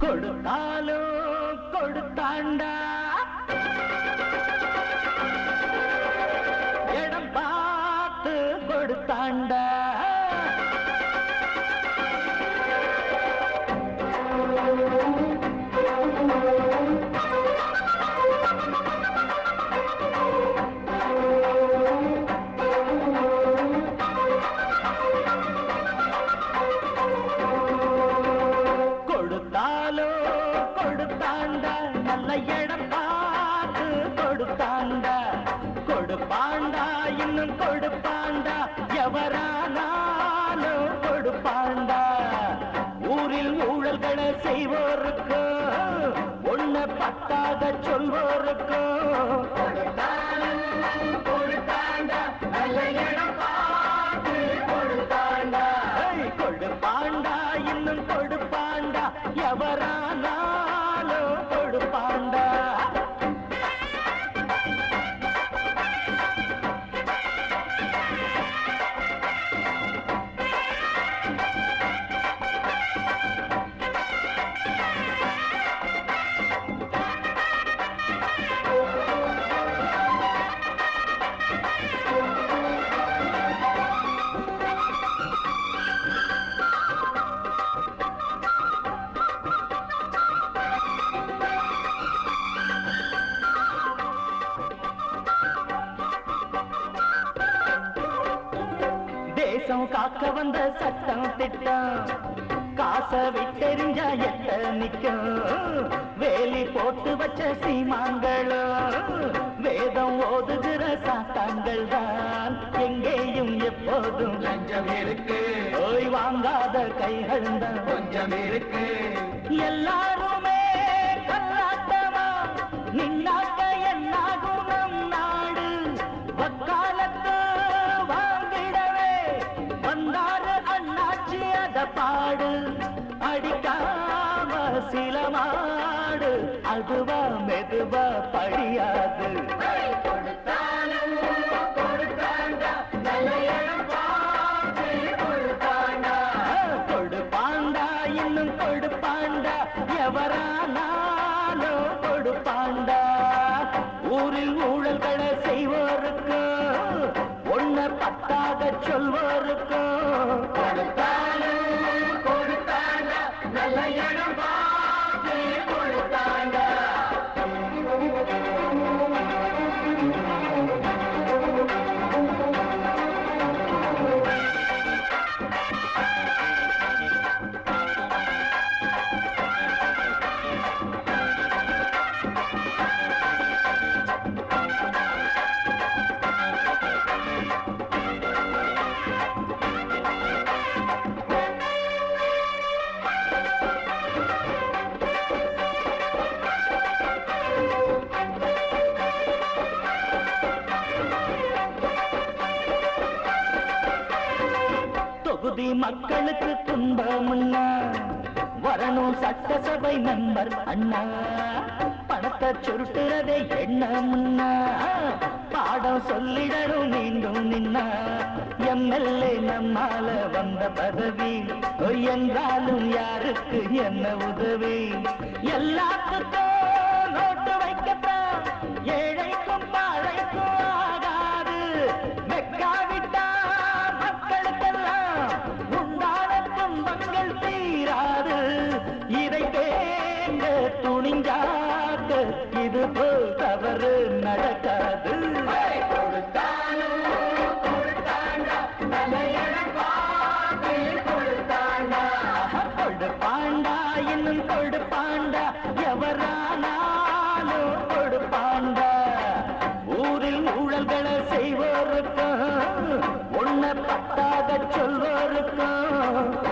கொடுத்தாலும் கொடுத்தாண்டா இடம் பார்த்து கொடுத்தாண்டா கொடுத்தாண்டா நல்ல இடம் பார்த்து கொடுத்தாண்டா கொடுப்பாண்டா இன்னும் கொடுப்பாண்டா எவரானாலும் கொடுப்பாண்டா ஊரில் ஊழல்களை செய்வோருக்கு ஒண்ணு பத்தாக சொல்வோருக்கு கொடுத்தாண்டா நல்ல இடம் பார்த்து கொடுத்தாண்டா கொடுப்பாண்டா இன்னும் கொடுப்பாண்டா எவரானாலும் கொடுப்பாண்டா தேசம் காக்க வந்த சட்டம் திட்டம் காசை விட்டெறிஞ்சா எட்ட நிக்கும் வேலி போட்டு வச்ச சீமான்களும் வேதம் ஓதுகிற சாத்தாங்கள் தான் எங்கேயும் எப்போதும் லஞ்சம் இருக்கு ஓய் வாங்காத கைகள் தான் கொஞ்சம் இருக்கு எல்லாருமே கல்லாட்டமா நின்னாக்க என்னாகும் நம் நாடு வக்காலத்து வந்தாரு அண்ணாச்சி அத பாடு அடிக்காம சில மாடு அதுவா மெதுவா படியாது கொடுப்பாண்டா இன்னும் கொடுப்பாண்டா எவரானாலும் கொடுப்பாண்டா ஊரில் ஊழல்களை செய்வோருக்கு ஒண்ணு பத்தாக சொல்வோருக்கு கொடுத்தாலும் கொடுத்தாண்டா நல்ல இடம் பார்த்து கொடுத்தாண்டா தொகுதி மக்களுக்கு துன்பமுன்னா வரணும் சட்டசபை மெம்பர் அண்ணா பணத்தை சுருட்டுறதே எண்ணமுன்னா பாடம் சொல்லிடணும் மீண்டும் நின்னா எம்எல்ஏ நம்மால வந்த பதவி என்றாலும் யாருக்கு என்ன உதவி எல்லாத்துக்கும் நோட்டு வைக்கத்தான் ஏழைக்கும் பாழைக்கும் ஆகாது மெக்காவிட்டா மக்களுக்கெல்லாம் உண்டான துன்பங்கள் தீராது இதை தேங்க துணிஞ்சாக்க இது போல் தவறு நடக்காது கொடுப்பாண்டா இன்னும் கொடுப்பாண்டா எவரானாலும் கொடுப்பாண்டா ஊரில் ஊழல்களை செய்வோருக்கும் ஒன்ன பத்தாக சொல்வோருக்கும்